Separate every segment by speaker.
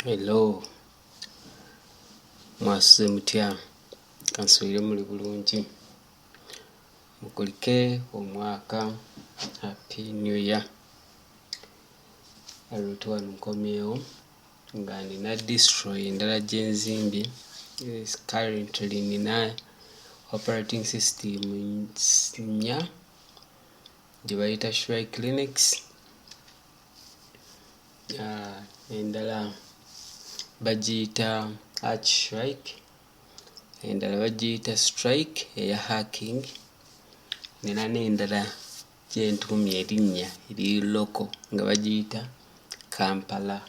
Speaker 1: Hello, mwasuze mutya? Kansubire muli bulungi, mukulike omwaka. Happy New Year. Alutwa nkomyewo nga nina distro endala gyenzimbye. Currently nina operating system 4 gye bayita Shrike Linux. Endala bagiyita Arch Shrike, endala bagiyita Strike eya hacking, nina n'endala gyentumye erinnya eri local nga bagiyita Kampala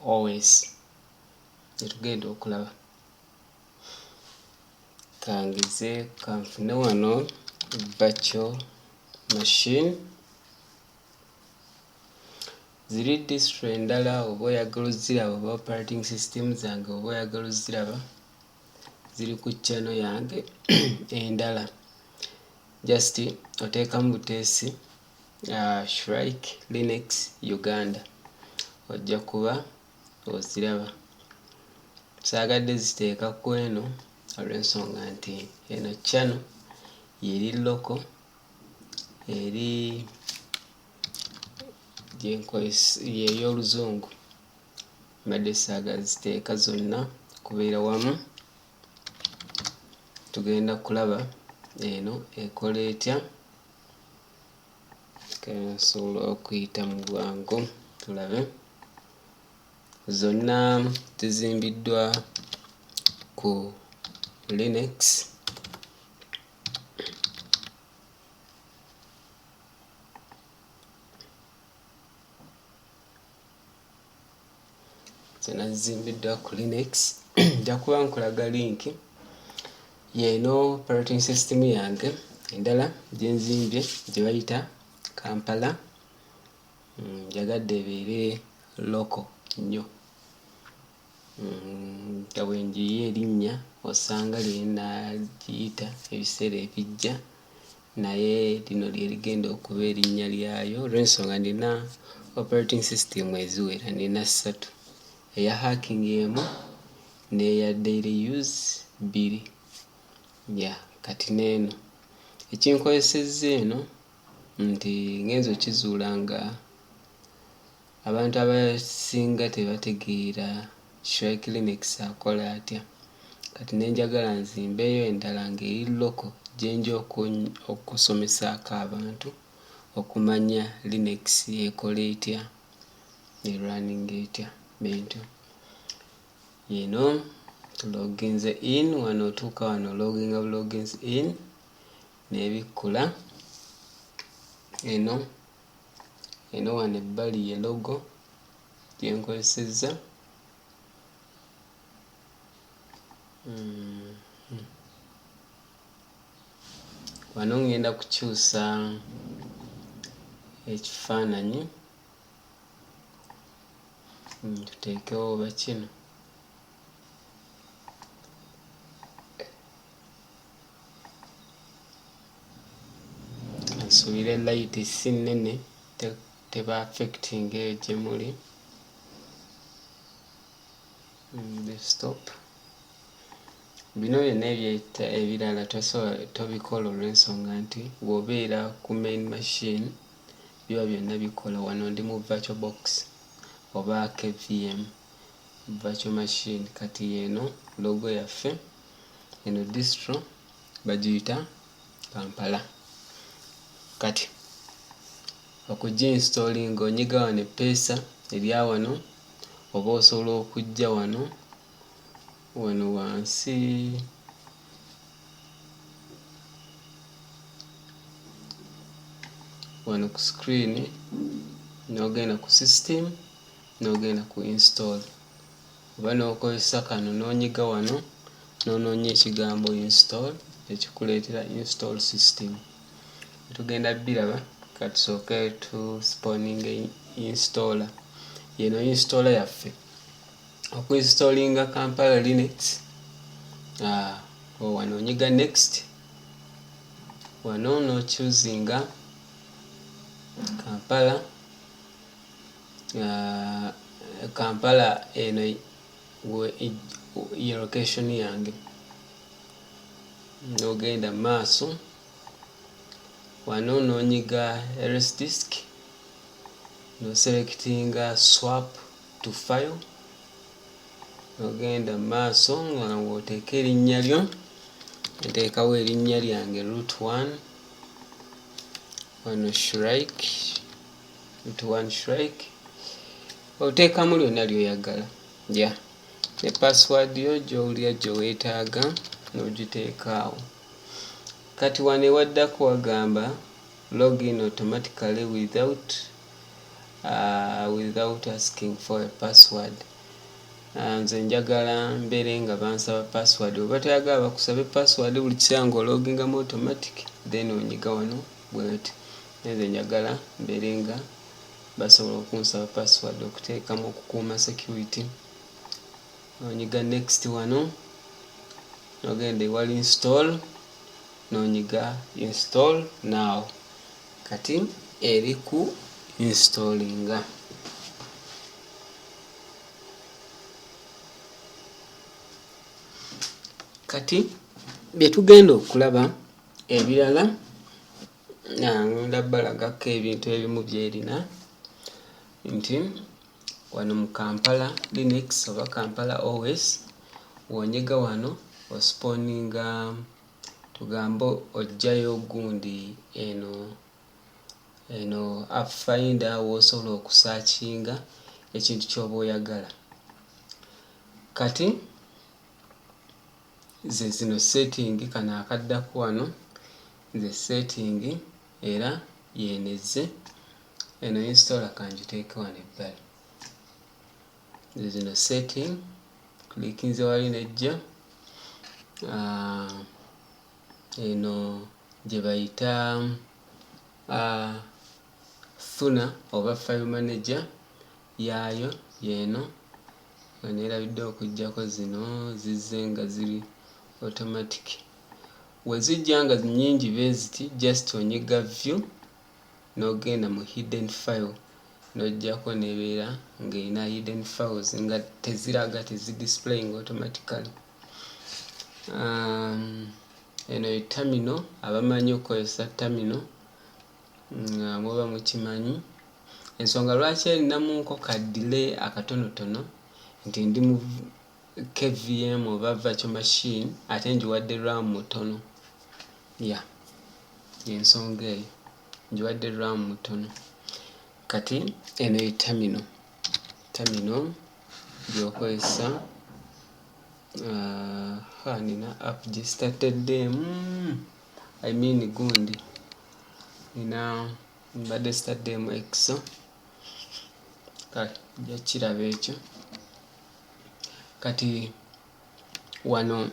Speaker 1: OS. Netugenda okulaba kangize kanfune wano virtual machine. Ziri distro endala oba oyagala oziraba oba operating system zange oba oyagala oziraba ziri ku channel yange endala. Just oteekamu buteesi Shrike Linux Uganda ojja kuba oziraba. Saagadde ziteeka ku eno olw'ensonga nti eno channel yeri local, eri ey'oluzungu, mbadde saagala ziteeka zonna kubeera wamu. Tugenda kulaba eno ekola etya, nsobola okuyita mu bwangu tulabe. Zonna zizimbiddwa ku Linux. Zonna zizimbiddwa ku Linux. Nja kuba nkulaga link yeeno operating system yange endala gyenzimbye gye bayita Kampala. Njagadde ebeere local nnyo. Nga bwe ngiyiwa erinnya osanga lye nagiyita ebiseera ebijja, naye lino lye ligenda okuba erinnya lyayo olw'ensonga nina operating system eziwera, nina 3, eya hacking emu n'eya daily use 2. Kati n'eno ekinkozesezza eno nti ngenza okizuula nga abantu abasinga tebategeera Shrike Linux akola atya. Kati nenjagala nzimbeeyo endala ng'eri local gyenja okusomesaako abantu okumanya Linux ekola etya, erunning etya bintu. Yeno tuloginze in, wano otuuka wano loginga bulogins in n'ebikkula. Eno wano ebbali ye logo gyenkozesezza. Wano ngenda kukyusa ekifaananyi, tuteekewo oba kino. Nsuubira light si nnene teba affecting eyo gye muli. Stop. Bino byonna ebirala tobikola olw'ensonga nti bw'obeera ku main machine biba byonna bikola. Wano ndi mu virtual box oba KVM virtual machine. Kati yeeno logo yaffe, eno distro bagiyita Kampala. Kati okuginstallinga onyiga wano eppeesa erya wano, oba osobola okujja wano wansi wano ku screen, n'ogenda ku system n'ogenda ku install, oba n'okozesa kano n'onyiga wano n'onoonya ekigambo install ekikuleetera install system. Tugenda biraba. Katusooke spawning installer. Yeno installer yaffe okuinstallinga Kampala Linux. Wano onyiga next, wano no choosing Kampala Kampala eno ye location yange. N'ogenda maaso wano n'onyiga RS disk, n'oselectinga swap to file, n'ogenda maaso nga w'oteeka erinnya lyo. Nteekawo erinnya lyange root1 wano Shrike, root1 Shrike, oteekamu lyonna ly'oyagala ne password yo gy'owulira gye weetaaga n'ogiteeka awo. Kati wano ewaddako wagamba login automatically without asking for a password. Nze njagala mbeere nga bansaba password. Oba toyagala bakusabe password buli kiseera ng'ologingamu automatic, then onyiga wano bw'oti. Nze njagala mbeere nga basobola okunsaba password okuteekamu okukuuma security. Onyiga next wano, n'ogenda ewali install, n'onyiga install now. Kati eri ku installinga. Kati bye tugenda okulaba ebirala, ngenda balagako ebintu ebimu byerina nti wano mu Kampala Linux oba Kampala OS, wonyiga wano osponinga, tugambe ojjayo gundi eno app finder w'osobola okusakinga ekintu ky'oba oyagala. Kati ze zino setting, kano akaddako wano ze setting era yeneze. Eno installer kanjiteeke wano ebbali. Ze zino setting, klikinze wali nejja. Eno gye bayita Thuna oba file manager yaayo yeeno. Neerabidde okuggyako zino zizze nga ziri automatic. We zijja nga nnyingi bwe ziti, just onyiga view n'ogenda mu hidden file n'oggyako nebeera ng'erina hidden files nga teziraga, tezidisplaying automatically. Eno ye terminal, abamanyi okukozesa terminal nga muba mukimanyi. Ensonga lwaki erinamuko ka delay akatonotono nti ndi mu KVM oba virtual machine ate njiwadde RAM mutono. Ensonga eyo, njiwadde RAM mutono. Kati eno ye terminal gy'okozesa. Nina app gye starteddemu, I mean gundi nina mbadde starteddemu Exo. Kati nja kiraba ekyo. Kati wano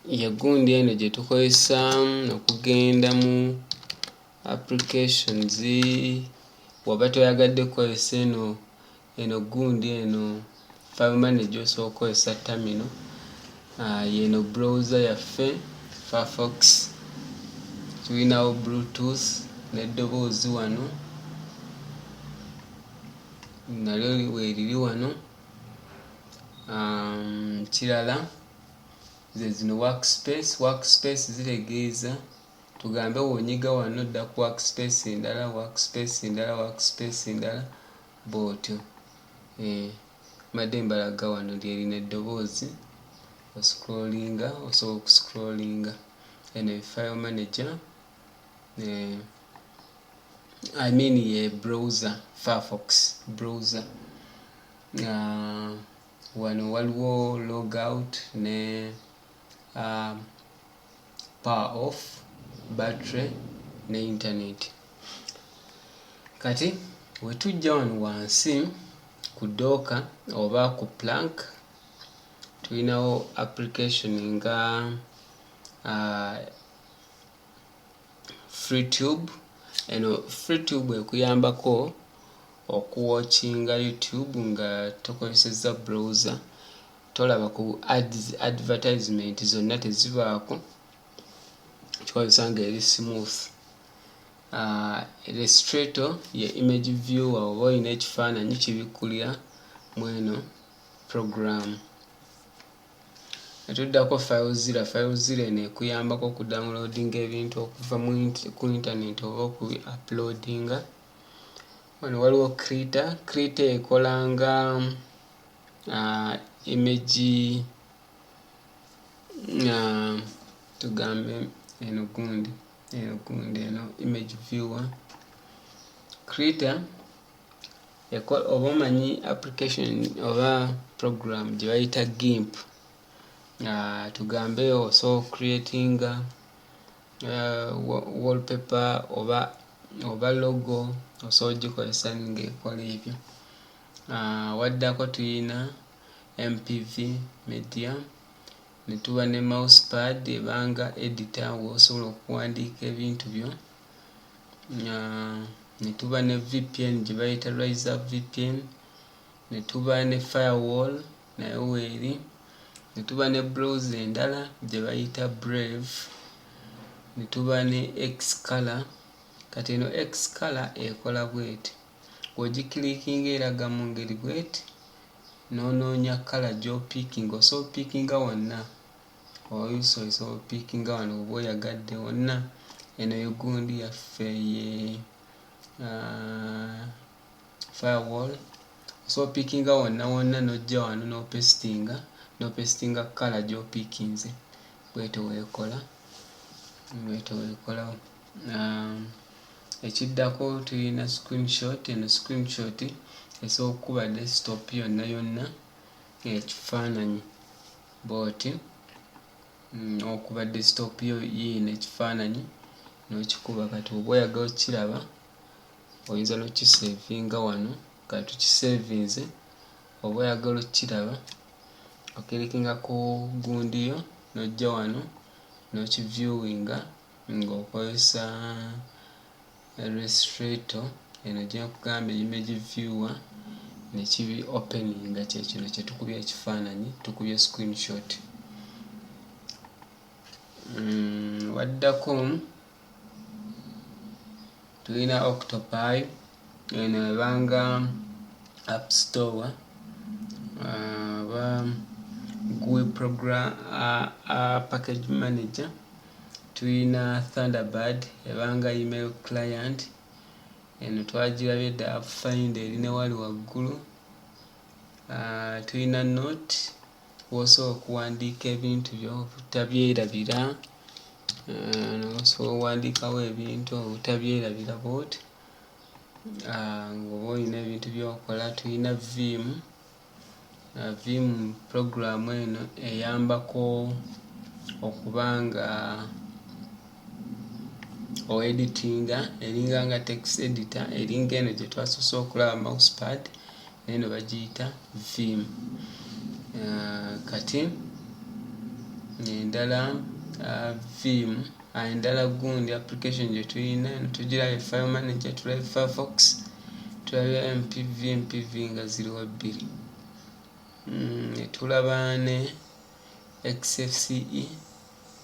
Speaker 1: ye gundi eno gye tukozesa okugenda mu applications. Waba toyagadde kukozesa eno gundi eno file manager, osobola okukozesa terminal. Yeno browser yaffe Firefox, tulinawo Bluetooth n'eddoboozi wano nalyo weeriri wano. Kirala ze zino workspace zitegeeza, tugambe wonyiga wano dda ku workspace endala bw'otyo. Madde mbalaga wano lyerina eddoboozi, osobola okuscrollinga. Eno file manager, I mean ye browser, Firefox browser. Wano waliwo logout ne power off, battery ne internet. Kati wetujja wano wansi ku Docker oba ku Plank, tulinawo application nga FreeTube. Eno FreeTube ekuyambako okuwatchinga YouTube nga tokozesezza browser, tolaba ku advertisement zonna tezibaako, kikozesa nga eri smooth. Illustrator ye image viewer, oba olina ekifaananyi kibikkulira
Speaker 2: mweno program. Netuddako FileZilla eno ekuyambako okudownloadinga ebintu okuva ku internet oba okubi uploadinga. Wano waliwo Krita ekolanga image tugambe eno gundi eno image viewer. Krita oba omanyi application oba program gye bayita GIMP. Tugambe osobola creating wallpaper oba logo osobola gikozesa ng'ekola ebyo. Waddako tuyina MPV media, ne tuba ne mousepad ebanga editor w'osobola okuwandiika ebintu byo. Ne tuba ne VPN gye bayita Rise Up VPN, ne tuba ne firewall nayo weeri, ne tuba ne browser endala gye bayita Brave, ne tuba ne Xcolor. Kati eno Xcolor ekola bweti, bw'ogikilikinga eraga mu ngeri bweti, n'onoonya kala gy'opiikinga, osobola opiikinga wonna, osobola opiikinga wano oba oyagadde wonna. Eno yo gundi yaffe ye firewall, osobola opiikinga wonna n'ojja wano n'opestinga kala gy'opiikinze. Bwetyo weekola. Ekiddako tulina screenshot. Eno screenshot esobola okuba desktop yonna ekifaananyi bw'oti, okuba desktop yiino ekifaananyi n'okikuba. Kati oba oyagala okukiraba oyinza n'okisevinga wano. Kati tukisevinze. Oba oyagala okukiraba okilikinga ku gundi yo n'ojja wano n'okiviewinga ng'okozesa Illustrator eno gye nkugambye image viewer, ne kibi openinga. Kyekino kye tukubye ekifaananyi, tukubye screenshot. Waddako tulina Octopi, eno ebanga app store oba GUI program package manager. Tulina Thunderbird ebanga email client, eno twagirabye dda app finder eri ne wali waggulu. Tulina Note w'osobola okuwandiika ebintu byo obutabyerabira, n'osobola okuwandiikawo ebintu obutabyerabira bw'oti ng'oba olina ebintu by'okola. Tulina Vim program eno eyambako okubanga editinga, eringa nga text editor, eringa eno gye twasoose okulaba mousepad, n'eno bagiyita Vim. Kati endala Vim, endala gundi application gye tulina eno tugirabye file manager, tulabye Firefox, tulabye MPV nga ziriwo bbiri. Tulaba ne XFCE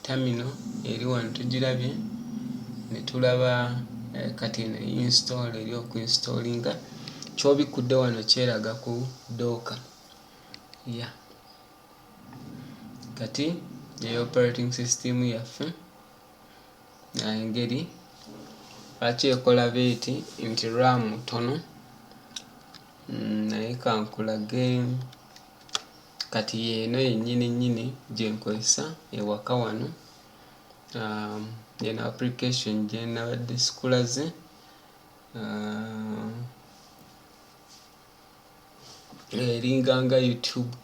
Speaker 2: terminal eri wano tugirabye, ne tulaba kati eno install eri okuinstallinga. Ky'obikudde wano kyeraga ku Docker. Kati ye operating system yaffe, engeri lwaki ekola beeti nti RAM tono. Naye kankulage kati yeeno yennyini gye nkozesa ewaka wano. Yeno application gye nabadde sikulaze. Eringa nga YouTube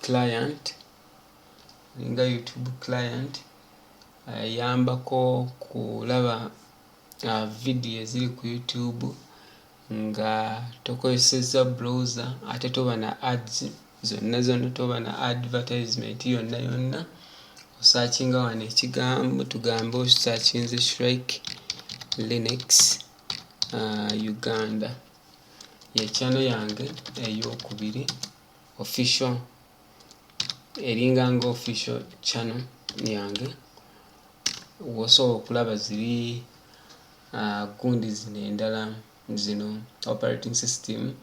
Speaker 2: client, eyambako kulaba video eziri ku YouTube nga tokozesezza browser, ate toba na ads zonna, toba na advertisement yonna. Osaakinga wano ekigambo, tugambe osaakinze Shrike Linux Uganda, ye channel yange ey'okubiri official, eringa nga official channel yange. Wosobola okulaba ziri gundi zino endala, zino operating system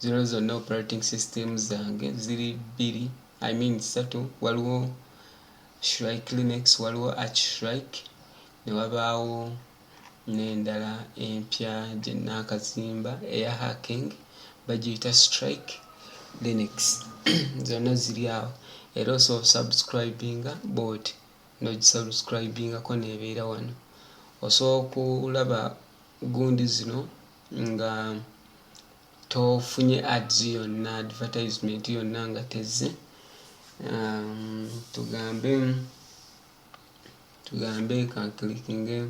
Speaker 1: zino zonna operating systems zange ziri bbiri, I mean 3. Waliwo Shrike Linux, waliwo Arch Shrike, ne wabaawo n'endala empya gye naakazimba eya hacking bagiyita Strike Linux. Zonna ziri awo era osobola subscribinga bw'oti n'ogisubscribingako n'ebeera wano. Osobola okulaba gundi zino nga tofunye ads yonna, advertisement yonna nga tezze. tugambe kanklikinge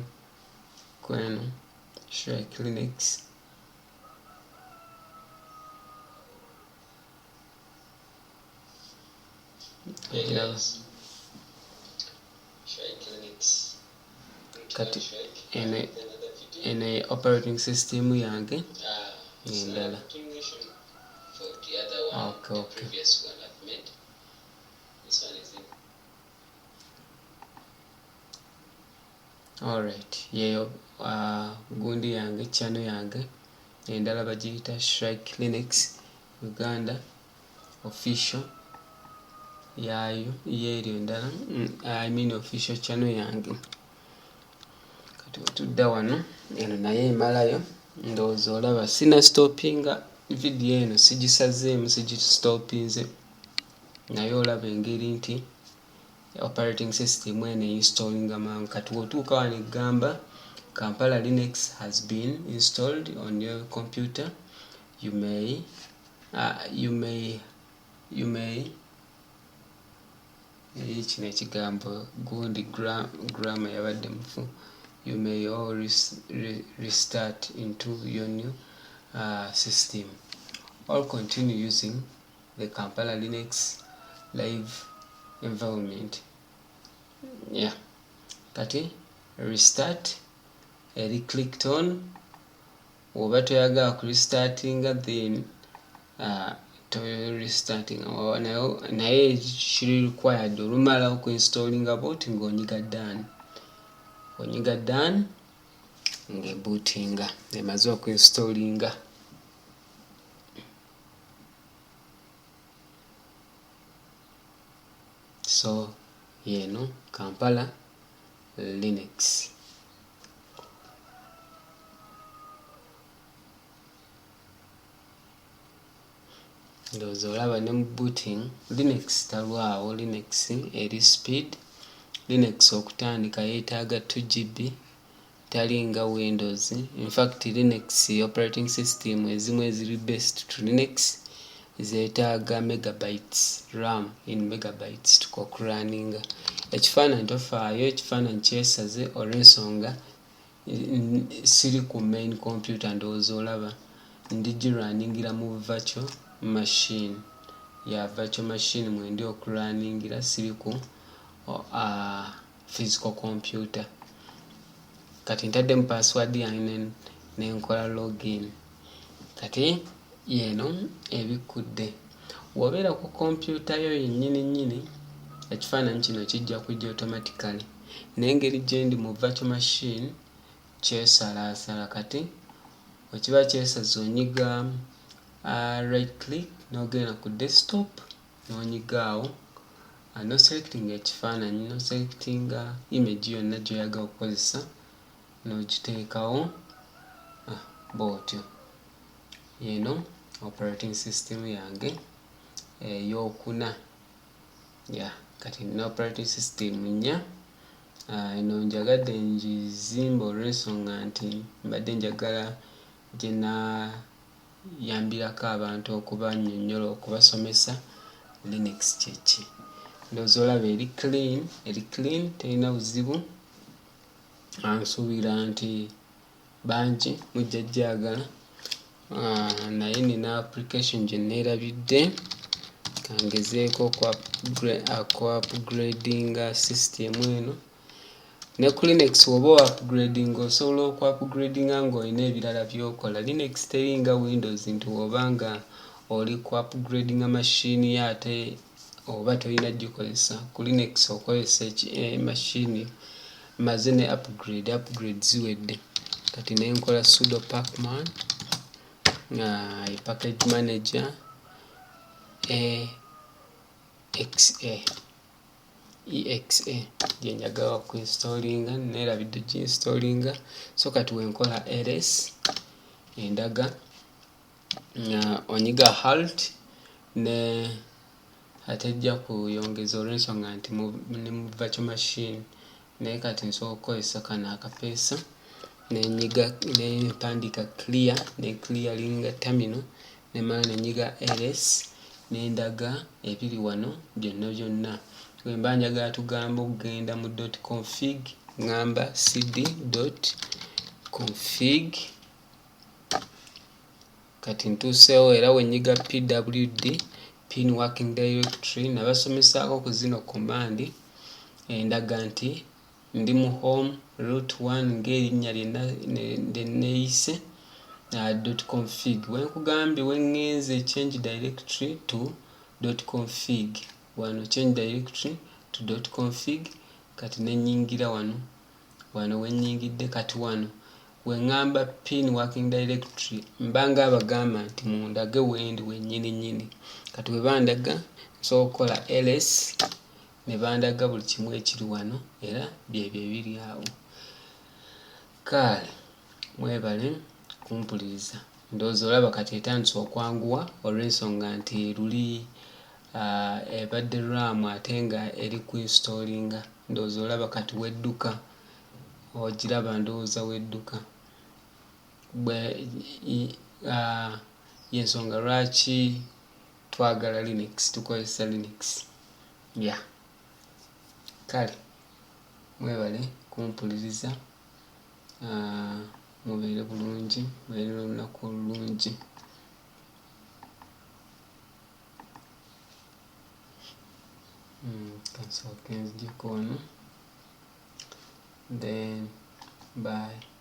Speaker 1: kweno Shrike Linux. Kati ene operating system yange endala. Okay. Alright, yeyo gundi yange, channel yange endala bagiyita Shrike Linux Uganda official yayo yeeryo endala, I mean official channel yange. Kati wetudda wano eno naye emalayo, ndowooza olaba sina stoppinga video eno, sigisazeemu sigistopinze, naye olaba engeri nti operating system eno installinga mangu. Kati wotuuka wano egamba Kampala Linux has been installed on your computer. You may kino ekigambo gundi grammar yabadde mufu. You may always restart into your new system or continue using the Kampala Linux live environment. Yeah, kati restart eri clicked on. Oba toyagala ku restartinga then to restarting naye kiri required olumala okuinstallinga boot ng'onyiga done. Onyiga done ng'ebootinga emaze okuinstallinga. So yeno Kampala Linux. Ndowooza olaba ne mu booting Linux talwawo. Linux eri speed. Linux okutandika yeetaaga 2GB, tali nga Windows. In fact Linux operating system ezimu eziri based to Linux zeetaaga megabytes RAM in megabytes tukokurunninga. Ekifaananyi tofaayo, ekifaananyi kyesaze olw'ensonga siri ku main computer. Ndowooza olaba ndigirunningira mu virtual machine. Ya virtual machine mwendi okurunningira, siri ku physical computer. Kati ntaddemu password yange nenkola login. Kati yeno ebikudde. Wobeera ku computer yo yennyini ekifaananyi kino kijja kujja automatically. N'engeri gye ndi mu virtual machine kyesalaasala. Kati wekiba kyesaze onyiga right click n'ogenda ku desktop n'onyigaawo. No selecting ekifaananyi, no selecting image yonna gy'oyagala okukozesa n'ogiteekawo bw'otyo. Yeno operating system yange ey'okuna. Kati nina operating system 4. Eno njagadde ngizimba olw'ensonga nti mbadde njagala gye naayambirako abantu okubannyonnyola, okubasomesa Linux kyeki. Ndowooza olaba eri clean, terina buzibu. Nsuubira nti bangi mujja gyagala. Naye nina application gye neerabidde kangezeeko ku upgrading system eno. Ne ku Linux oba upgrading osobola oku upgradinga ng'olina ebirala by'okola. Linux teringa Windows nti wobanga oli ku upgradinga machine yo ate oba tolina gikozesa. Ku Linux okozesa machine maze ne upgrade ziwedde. Kati nenkola sudo pacman package manager exa gyenjagala kuinstalinga, nerabidde ginstallinga. So kati wenkola ls endaga onyiga halt ne atejja kuyongeza olw'ensonga nti ne mu virtual machine, naye kati nsobola okukozesa kano akapeesa nenyiga nempandika clear ne clearinga terminal nemala nenyiga ls nendaga ebiri wano byonna. Bwemba njagala tugamba okugenda mu .config ngamba cd.config kati ntuuseewo, era wenyiga pwd pin working directory nabasomesaako ku zino command endaga nti ndi mu home root 1 ng'erinnya lyenneeyise .config. Wenkugambye wengenze change directory to .config wano change directory to .config kati nenyingira wano wenyingidde. Kati wano wengamba pin working directory mbanga abagamba nti mundage wendi wennyini. Kati webandaga nsobola okukola ls ne bandaga buli kimu ekiri wano era byebyo ebiri awo. Kale mwebale kumpuliriza, ndowooza olaba kati etandise okwanguwa olw'ensonga nti luli ebadde RAM ate nga eri kuinstalinga. Ndowooza olaba kati wedduka, ogiraba ndowooza wedduka. Yensonga lwaki twagala Linux, tukozesa Linux. Kale mwebale kumpuliriza, mubeere bulungi, mubeere n'olunaku olulungi. Kansooke nzijeko wano, then bye.